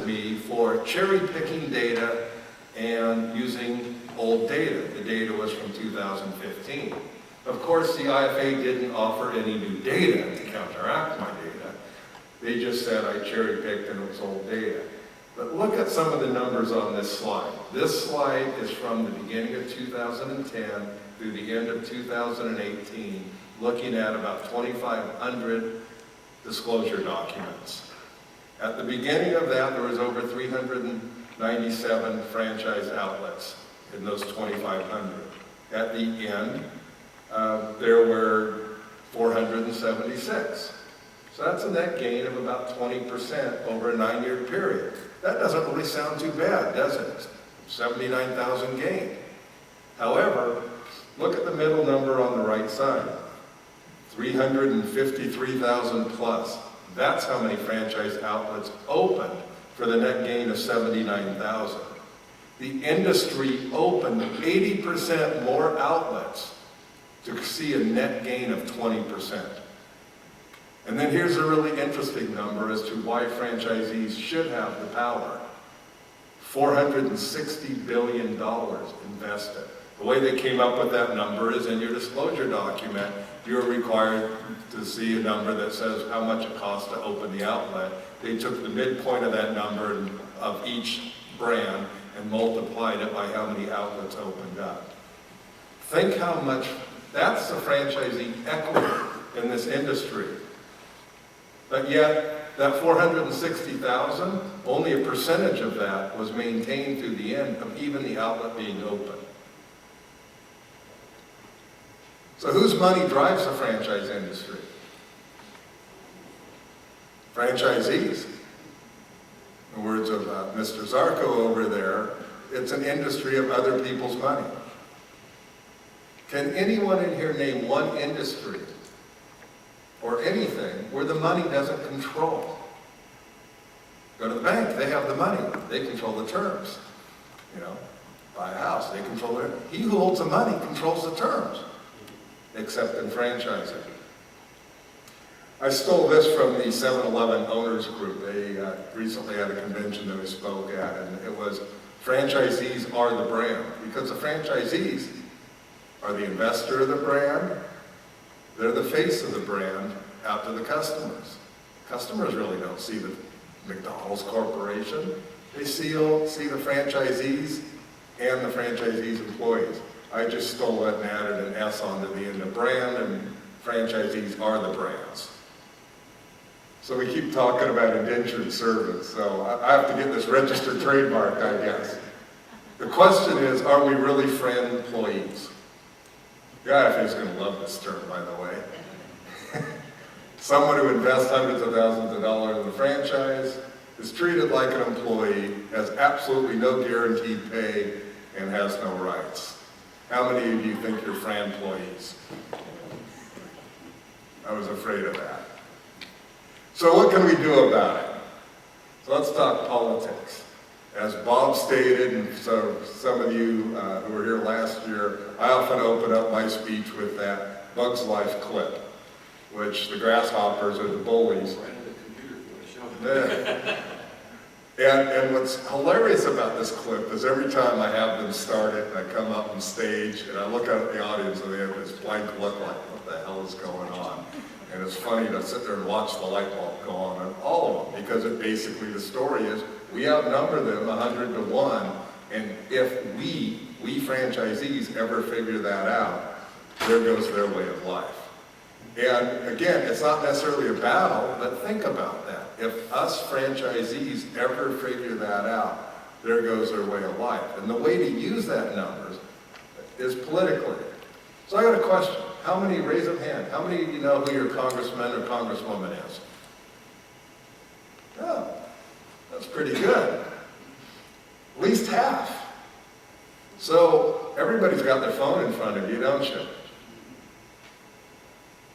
arrested me for cherry picking data and using old data. The data was from 2015. Of course, the IFA didn't offer any new data to counteract my data. They just said I cherry picked and it was old data. But look at some of the numbers on this slide. This slide is from the beginning of 2010 through the end of 2018, looking at about 2,500 disclosure documents. At the beginning of that, there was over 397 franchise outlets in those 2,500. At the end, there were 476. So that's a net gain of about 20% over a 9-year period. That doesn't really sound too bad, does it? 79,000 gain. However, look at the middle number on the right side. 353,000 plus. That's how many franchise outlets opened for the net gain of 79,000. The industry opened 80% more outlets to see a net gain of 20%. And then here's a really interesting number as to why franchisees should have the power. $460 billion invested. The way they came up with that number is in your disclosure document, you're required to see a number that says how much it costs to open the outlet. They took the midpoint of that number of each brand and multiplied it by how many outlets opened up. Think how much, that's the franchisee equity in this industry. But yet, that 460,000, only a percentage of that was maintained through the end of even the outlet being open. So whose money drives the franchise industry? Franchisees. In the words of Mr. Zarco over there, it's an industry of other people's money. Can anyone in here name one industry or anything where the money doesn't control? Go to the bank, they have the money, they control the terms. You know, buy a house, they control it. He who holds the money controls the terms, except in franchising. I stole this from the 7-Eleven owners group. They recently had a convention that we spoke at, and it was, franchisees are the brand, because the franchisees are the investor of the brand. They're the face of the brand out to the customers. Customers really don't see the McDonald's Corporation. They see the franchisees and the franchisees' employees. I just stole it and added an S onto the end of brand, and franchisees are the brands. So we keep talking about indentured servants, so I have to get this registered trademark, I guess. The question is, are we really friend employees? The IFA is going to love this term, by the way. Someone who invests hundreds of thousands of dollars in a franchise is treated like an employee, has absolutely no guaranteed pay, and has no rights. How many of you think you're fran employees? I was afraid of that. So what can we do about it? So let's talk politics. As Bob stated, and so some of you who were here last year, I often open up my speech with that Bug's Life clip, which the grasshoppers are the bullies. And what's hilarious about this clip is every time I have them start it and I come up on stage and I look out at the audience and they have this blank look like, what the hell is going on? And it's funny to sit there and watch the light bulb go on all of them, because it basically, the story is, we outnumber them 100 to 1, and if we franchisees ever figure that out, there goes their way of life. And again, it's not necessarily a battle, but think about that. If us franchisees ever figure that out, there goes their way of life. And the way to use that numbers is politically. So I got a question. How many, raise a hand, how many of you know who your congressman or congresswoman is? Oh, that's pretty good. At least half. So everybody's got their phone in front of you, don't you?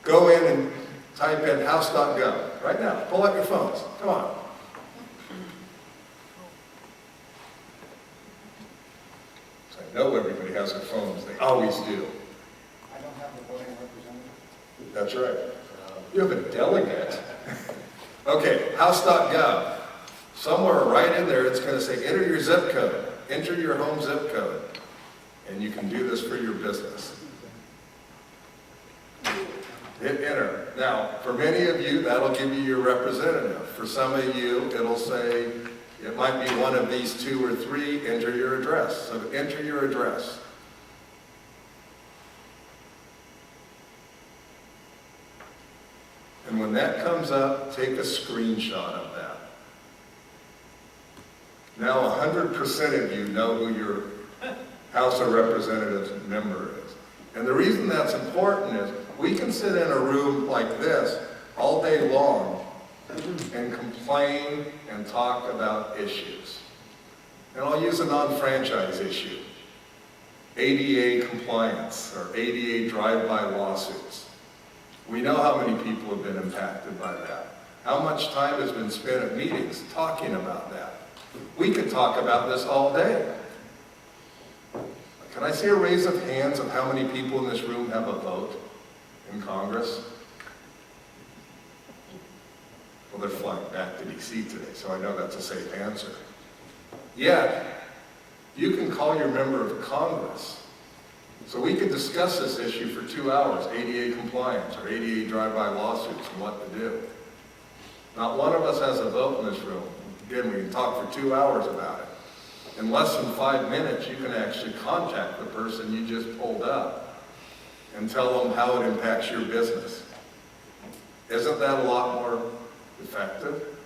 Go in and type in house.gov right now. Pull out your phones. Come on. So I know everybody has their phones. They always do. I don't have the voting representative. That's right. You have a delegate. Okay, house.gov. Somewhere right in there, it's going to say, enter your zip code, enter your home zip code, and you can do this for your business. Hit enter. Now, for many of you, that'll give you your representative. For some of you, it'll say, it might be one of these 2 or 3, enter your address. So enter your address. And when that comes up, take a screenshot of that. Now 100% of you know who your House of Representatives member is. And the reason that's important is we can sit in a room like this all day long and complain and talk about issues. And I'll use a non-franchise issue. ADA compliance or ADA drive-by lawsuits. We know how many people have been impacted by that. How much time has been spent at meetings talking about that. We could talk about this all day. Can I see a raise of hands of how many people in this room have a vote in Congress? Well, they're flying back to DC today, so I know that's a safe answer. Yet, you can call your member of Congress. So we could discuss this issue for 2 hours, ADA compliance or ADA drive-by lawsuits and what to do. Not one of us has a vote in this room. Again, we can talk for 2 hours about it. In less than 5 minutes, you can actually contact the person you just pulled up and tell them how it impacts your business. Isn't that a lot more effective?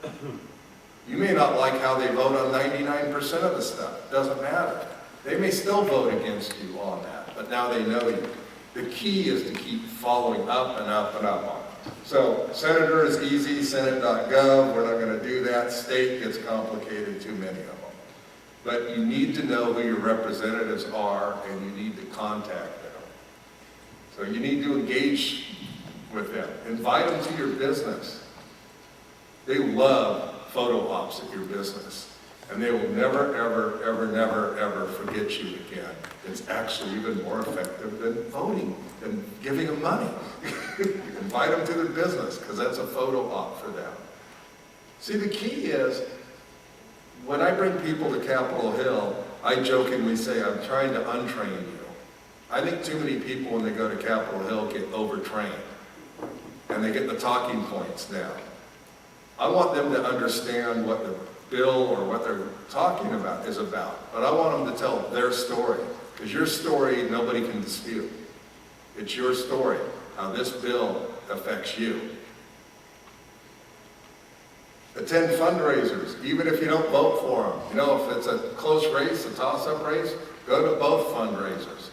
You may not like how they vote on 99% of the stuff. It doesn't matter. They may still vote against you on that, but now they know you. The key is to keep following up and up and up on it. So, Senator is easy, senate.gov, we're not going to do that. State gets complicated, too many of them. But you need to know who your representatives are, and you need to contact them. So you need to engage with them. Invite them to your business. They love photo ops at your business. And they will never, ever, ever, never, ever forget you again. It's actually even more effective than voting and giving them money. Invite them to their business, because that's a photo op for them. See, the key is, when I bring people to Capitol Hill, I jokingly say, I'm trying to untrain you. I think too many people, when they go to Capitol Hill, get overtrained. And they get the talking points down. I want them to understand what the bill or what they're talking about is about. But I want them to tell their story. Because your story, nobody can dispute. It's your story, how this bill affects you. Attend fundraisers, even if you don't vote for them. You know, if it's a close race, a toss-up race, go to both fundraisers.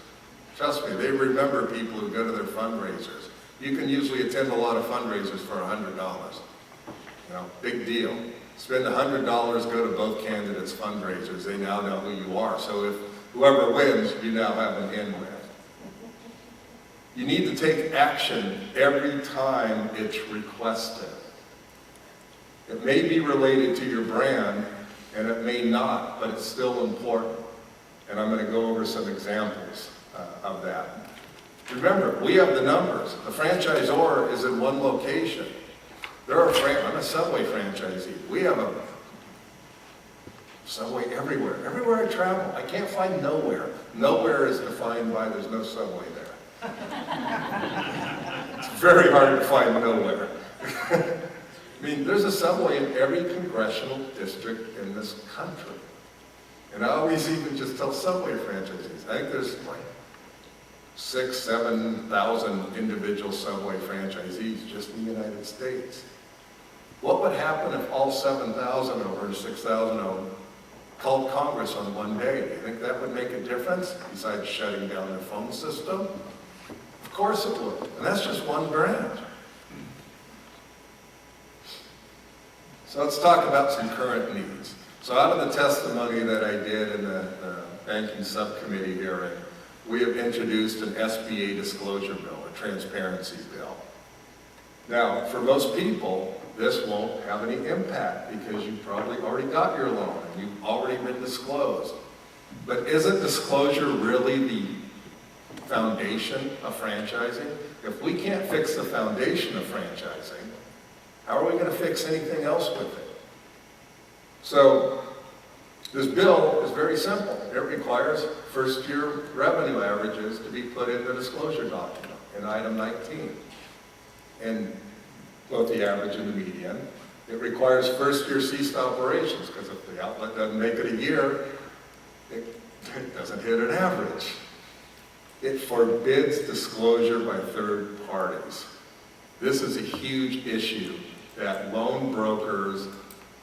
Trust me, they remember people who go to their fundraisers. You can usually attend a lot of fundraisers for $100. You know, big deal. Spend $100, go to both candidates' fundraisers. They now know who you are. So if whoever wins, you now have an in with. You need to take action every time it's requested. It may be related to your brand, and it may not, but it's still important. And I'm going to go over some examples of that. Remember, we have the numbers. The franchisor is in one location. I'm a Subway franchisee. We have a Subway everywhere. Everywhere I travel, I can't find nowhere. Nowhere is defined by there's no Subway there. It's very hard to find nowhere. I mean, there's a Subway in every congressional district in this country. And I always even just tell Subway franchisees, I think there's like 6,000, 7,000 individual Subway franchisees just in the United States. What would happen if all 7,000 or 6,000 of them called Congress on one day? Do you think that would make a difference besides shutting down their phone system? Of course it would. And that's just one brand. So let's talk about some current needs. So out of the testimony that I did in the banking subcommittee hearing, we have introduced an SBA disclosure bill, a transparency bill. Now, for most people, this won't have any impact because you've probably already got your loan and you've already been disclosed. But isn't disclosure really the foundation of franchising? If we can't fix the foundation of franchising, how are we going to fix anything else with it? So this bill is very simple. It requires first-year revenue averages to be put in the disclosure document in item 19. And both the average and the median. It requires first-year ceased operations, because if the outlet doesn't make it a year, it doesn't hit an average. It forbids disclosure by third parties. This is a huge issue that loan brokers,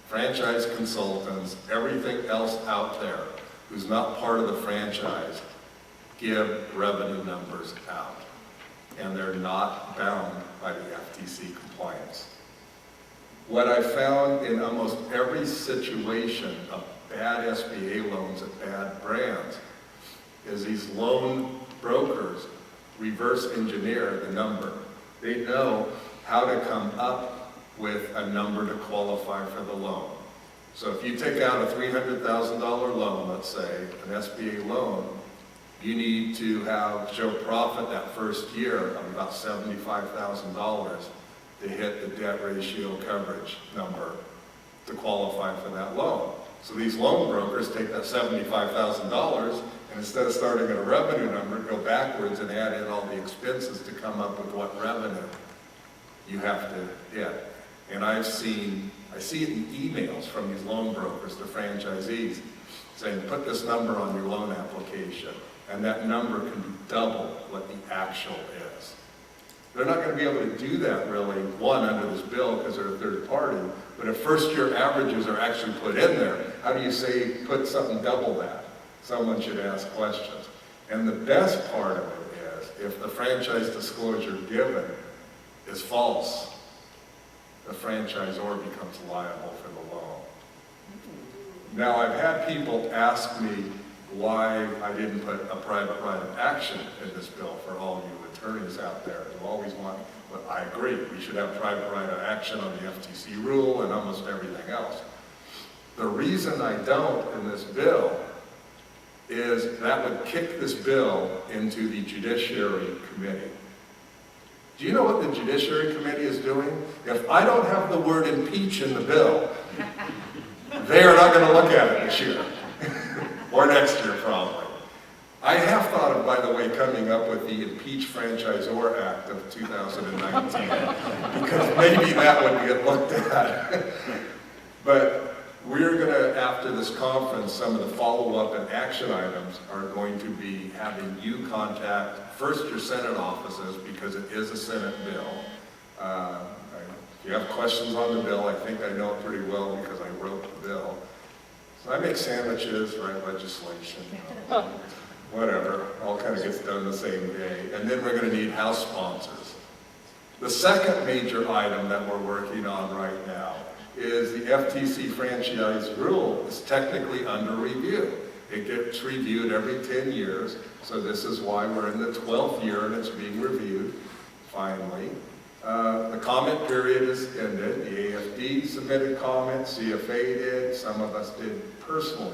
franchise consultants, everything else out there who's not part of the franchise give revenue numbers out. And they're not bound by the FTC compliance. What I found in almost every situation of bad SBA loans at bad brands is these loan brokers reverse engineer the number. They know how to come up with a number to qualify for the loan. So if you take out a $300,000 loan, let's say, an SBA loan, you need to show profit that first year of about $75,000 to hit the debt ratio coverage number to qualify for that loan. So these loan brokers take that $75,000 and instead of starting at a revenue number, go backwards and add in all the expenses to come up with what revenue you have to hit. And I see it in emails from these loan brokers to franchisees saying, put this number on your loan application. And that number can be double what the actual is. They're not going to be able to do that really, one, under this bill because they're a third party, but if first-year averages are actually put in there, how do you say put something double that? Someone should ask questions. And the best part of it is, if the franchise disclosure given is false, the franchisor becomes liable for the loan. Now, I've had people ask me why I didn't put a private right of action in this bill for all you attorneys out there who always want, but I agree, we should have private right of action on the FTC rule and almost everything else. The reason I don't in this bill is that would kick this bill into the Judiciary Committee. Do you know what the Judiciary Committee is doing? If I don't have the word impeach in the bill, they are not going to look at it this year. Or next year, probably. I have thought of, by the way, coming up with the Impeach Franchisor Act of 2019, because maybe that would get looked at. But we're going to, after this conference, some of the follow-up and action items are going to be having you contact first your Senate offices, because it is a Senate bill. If you have questions on the bill, I think I know it pretty well because I wrote the bill. So I make sandwiches, write legislation, whatever, all kind of gets done the same day. And then we're going to need House sponsors. The second major item that we're working on right now is the FTC franchise rule is technically under review. It gets reviewed every 10 years, so this is why we're in the 12th year and it's being reviewed, finally. The comment period is ended. The AAFD submitted comments, CFA did, some of us did personally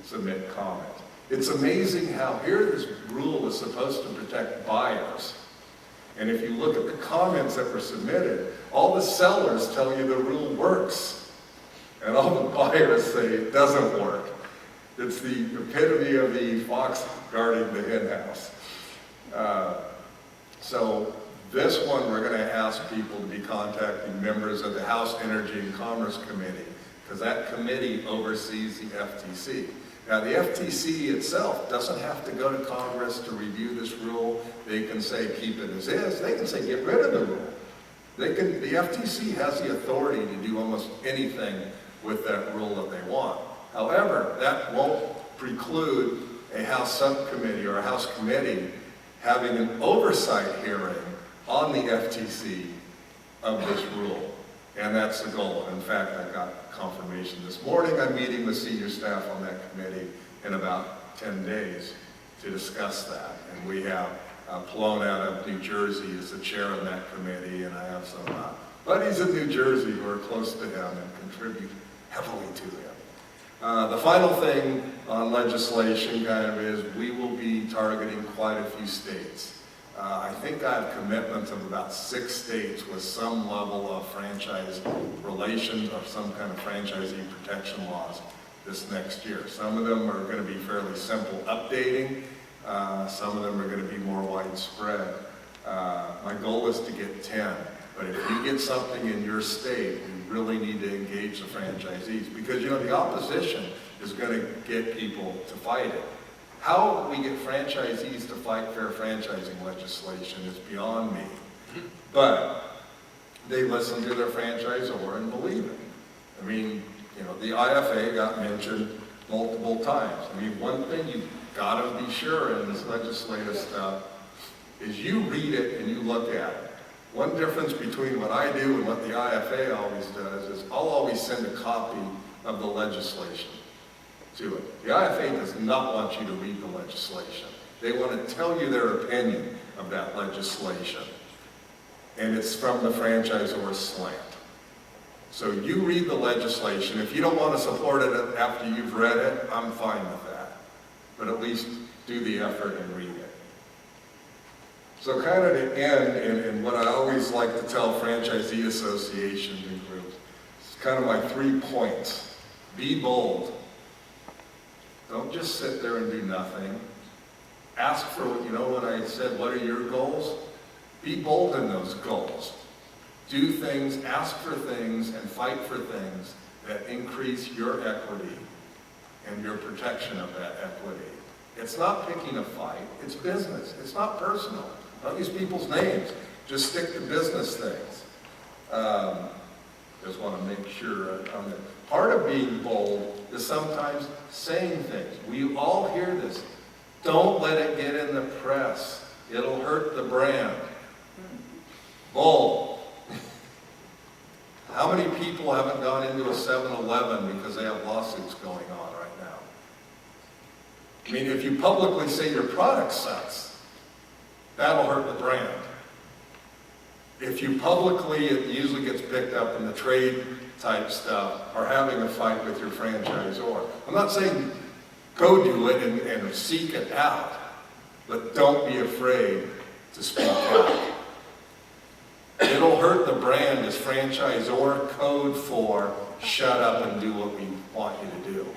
submit comments. It's amazing how here this rule is supposed to protect buyers. And if you look at the comments that were submitted, all the sellers tell you the rule works. And all the buyers say it doesn't work. It's the epitome of the fox guarding the hen house. So this one, we're going to ask people to be contacting members of the House Energy and Commerce Committee, because that committee oversees the FTC. Now, the FTC itself doesn't have to go to Congress to review this rule. They can say keep it as is. They can say get rid of the rule. The FTC has the authority to do almost anything with that rule that they want. However, that won't preclude a House subcommittee or a House committee having an oversight hearing on the FTC of this rule. And that's the goal. In fact, I got confirmation this morning. I'm meeting with senior staff on that committee in about 10 days to discuss that. And we have Palone out of New Jersey as the chair of that committee, and I have some buddies in New Jersey who are close to him and contribute heavily to him. The final thing on legislation kind of is we will be targeting quite a few states. I think I have commitments of about 6 states with some level of franchise relations or some kind of franchisee protection laws this next year. Some of them are going to be fairly simple updating. Some of them are going to be more widespread. My goal is to get 10. But if you get something in your state, you really need to engage the franchisees, because you know the opposition is going to get people to fight it. How we get franchisees to fight fair franchising legislation is beyond me. But they listen to their franchisor and believe it. I mean, you know, the IFA got mentioned multiple times. I mean, one thing you've got to be sure in this legislative stuff is you read it and you look at it. One difference between what I do and what the IFA always does is I'll always send a copy of the legislation to it. The IFA does not want you to read the legislation. They want to tell you their opinion of that legislation. And it's from the franchisor's slant. So you read the legislation. If you don't want to support it after you've read it, I'm fine with that. But at least do the effort and read it. So kind of to end, and what I always like to tell franchisee associations and groups, it's kind of my 3 points. Be bold. Don't just sit there and do nothing. Ask for, you know, when I said, what are your goals? Be bold in those goals. Do things, ask for things, and fight for things that increase your equity and your protection of that equity. It's not picking a fight, it's business. It's not personal. Don't use people's names. Just stick to business things. Just want to make sure on that. Part of being bold is sometimes saying things. We all hear this. Don't let it get in the press. It'll hurt the brand. Bold. How many people haven't gone into a 7-Eleven because they have lawsuits going on right now? I mean, if you publicly say your product sucks, that'll hurt the brand. If you publicly, it usually gets picked up in the trade type stuff, or having a fight with your franchisor. I'm not saying go do it and seek it out, but don't be afraid to speak out. It'll hurt the brand as franchisor code for shut up and do what we want you to do.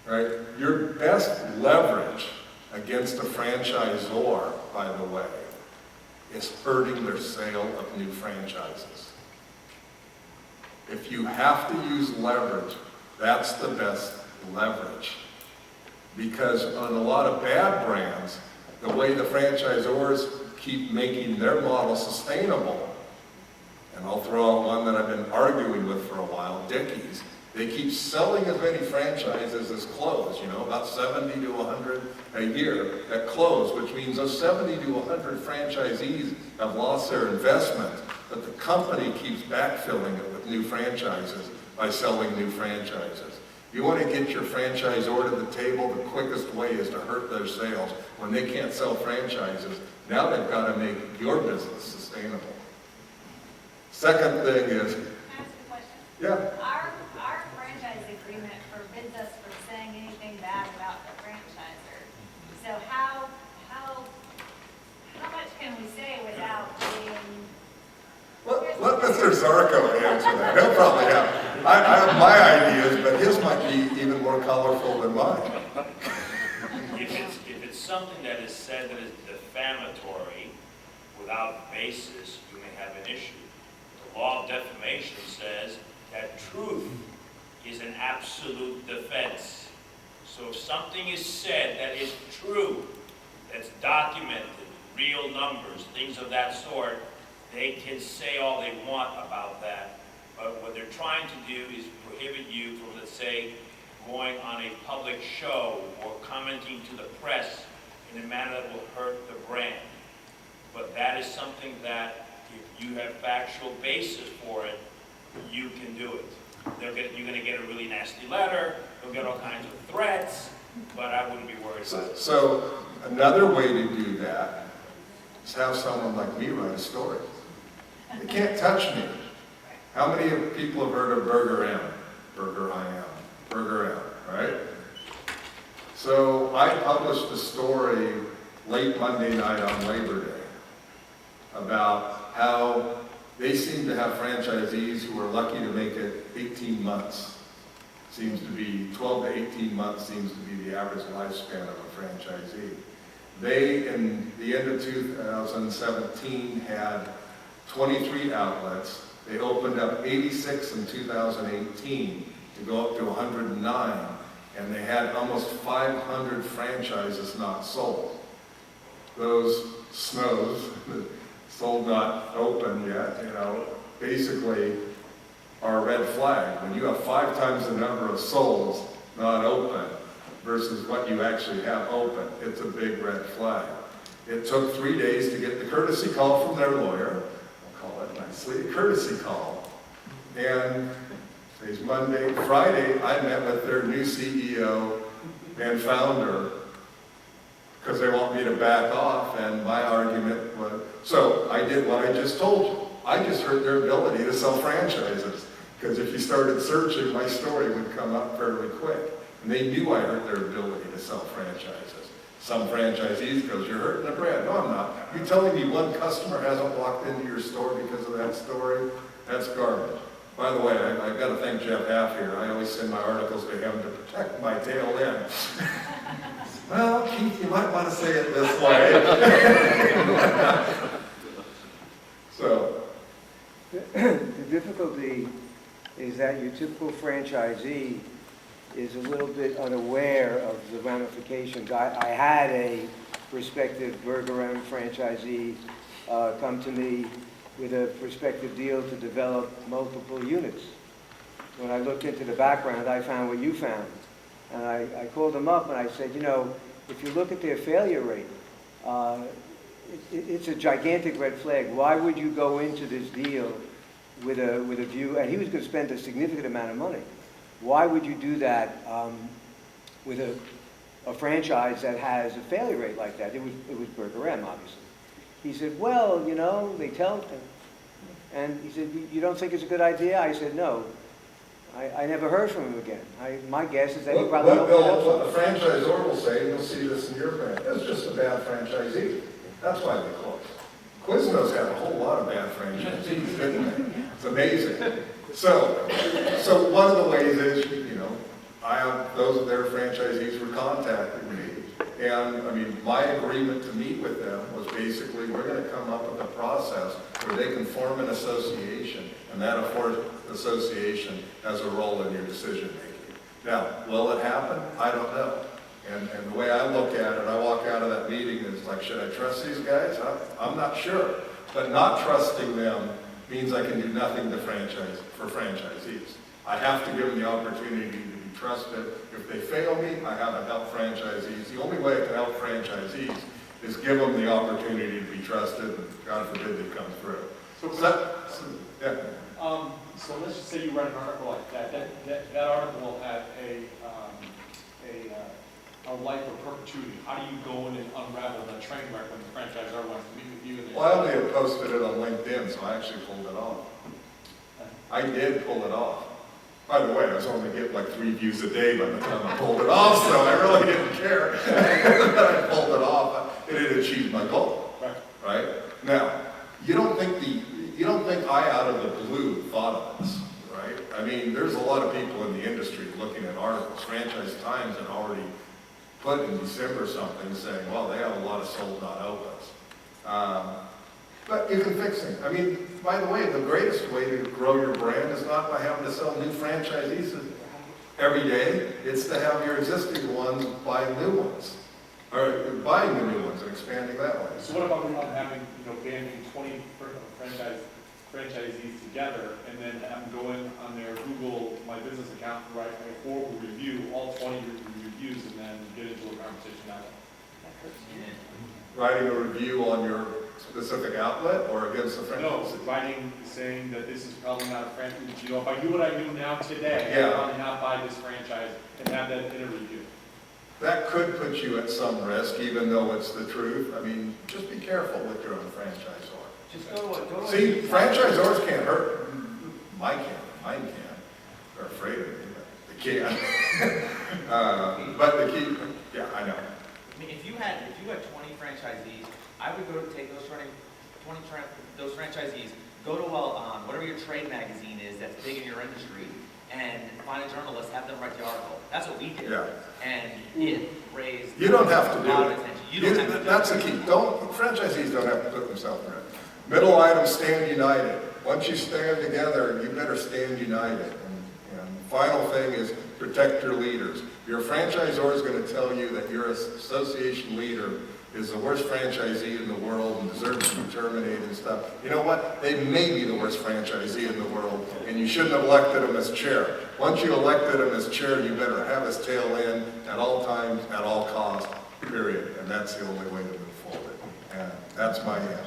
Right? Your best leverage against a franchisor, by the way, is hurting their sale of new franchises. If you have to use leverage, that's the best leverage. Because on a lot of bad brands, the way the franchisors keep making their model sustainable, and I'll throw out one that I've been arguing with for a while, Dickies. They keep selling as many franchises as close, you know, about 70 to 100 a year that close, which means those 70 to 100 franchisees have lost their investment, but the company keeps backfilling it with new franchises by selling new franchises. You want to get your franchisor to the table, the quickest way is to hurt their sales. When they can't sell franchises, now they've got to make your business sustainable. Second thing is, Can I ask a question? yeah. Our franchise agreement forbids us from saying anything bad about the franchisor. So how much can we say without being? Let Mr. Zarko answer that. He'll probably have. I have my ideas, but his might be even more colorful than mine. If it's something that is said that is defamatory without basis, you may have an issue. The law of defamation says that truth is an absolute defense. So if something is said that is true, that's documented, real numbers, things of that sort, they can say all they want about that. But what they're trying to do is prohibit you from, let's say, going on a public show or commenting to the press in a manner that will hurt the brand. But that is something that, if you have factual basis for it, you can do it. You're going to get a really nasty letter, you'll get all kinds of threats, but I wouldn't be worried about it. So another way to do that is have someone like me write a story. They can't touch me. How many people have heard of Burger M? Burger I am. Burger M, right? So I published a story late Monday night on Labor Day about how they seem to have franchisees who are lucky to make it 18 months. Seems to be 12 to 18 months seems to be the average lifespan of a franchisee. They, in the end of 2017, had 23 outlets. They opened up 86 in 2018 to go up to 109, and they had almost 500 franchises not sold. Those SNOs, sold not open yet, basically are a red flag. When you have 5 times the number of solds not open versus what you actually have open, it's a big red flag. It took 3 days to get the courtesy call from their lawyer. I'll call it nicely a courtesy call. And today's Monday. Friday, I met with their new CEO and founder because they want me to back off, and my argument was, so I did what I just told you. I just hurt their ability to sell franchises, because if you started searching, my story would come up fairly quick. And they knew I hurt their ability to sell franchises. Some franchisees goes, you're hurting the brand. No, I'm not. You telling me one customer hasn't walked into your store because of that story? That's garbage. By the way, I've got to thank Jeff Half here. I always send my articles to him to protect my tail end. Well, Keith, you might want to say it this way. So, The difficulty is that your typical franchisee is a little bit unaware of the ramifications. I had a prospective Burger M franchisee come to me with a prospective deal to develop multiple units. When I looked into the background, I found what you found. And I called them up and I said, if you look at their failure rate, it's a gigantic red flag. Why would you go into this deal with a view, and he was going to spend a significant amount of money. Why would you do that with a franchise that has a failure rate like that? It was Burger M, obviously. He said, well, they tell, and he said, you don't think it's a good idea? I said, no. I never heard from him again. My guess is that he probably what the franchisor will say, and you'll see this in your brand, it's just a bad franchisee. That's why they closed. Quiznos had a whole lot of bad franchisees, didn't they? It's amazing. So one of the ways is, those of their franchisees were contacting me. And my agreement to meet with them was basically, we're going to come up with a process where they can form an association, and that association has a role in your decision making. Now, will it happen? I don't know. And the way I look at it, I walk out of that meeting is like, should I trust these guys? I'm not sure. But not trusting them means I can do nothing for franchisees. I have to give them the opportunity to be trusted. If they fail me, I haven't helped franchisees. The only way I can help franchisees is give them the opportunity to be trusted, and God forbid they come through. Yeah. So let's just say you write an article like that. That article will have a life of perpetuity. How do you go in and unravel that train wreck when the franchisor wants to meet with you? Well, I only had posted it on LinkedIn, so I actually pulled it off. I did pull it off. By the way, I was only getting like 3 views a day by the time I pulled it off, so I really didn't care. I pulled it off. It had achieved my goal. Right? Now, you don't think I out of the blue thought of this, right? There's a lot of people in the industry looking at articles. Franchise Times had already put in December something saying, well, they have a lot of sold not opens. But you can fix it. By the way, the greatest way to grow your brand is not by having to sell new franchisees every day. It's to have your existing ones buy new ones, or buying the new ones and expanding that way. So what about having, banding 20 franchisees together, and then have them go in on their Google My Business account and write a horrible review, all 20 reviews, and then get into a conversation out of it? Writing a review on your specific outlet or against the franchise? No, writing saying that this is probably not a franchise. If I do what I do now today, Yeah. I'll probably not buy this franchise, and have that in a review. That could put you at some risk, even though it's the truth. Just be careful with your own franchisor. Just go See, franchisors can't hurt. Mine can. They're afraid of me, but they can. But the key, yeah, I know. mean, if you had 20 franchisees, I would go to take those those franchisees, go to whatever your trade magazine is that's big in your industry, and find a journalist, have them write the article. That's what we did. Yeah. And it raised You don't have to a do lot of it. attention. You don't have to do That's it. the key. Franchisees don't have to put themselves in it. Middle item, stand united. Once you stand together, you better stand united. And final thing is protect your leaders. Your franchisor is going to tell you that your association leader is the worst franchisee in the world and deserves to be terminated and stuff. You know what? They may be the worst franchisee in the world, and you shouldn't have elected him as chair. Once you elected him as chair, you better have his tail in at all times, at all costs, period. And that's the only way to move forward. And that's my end.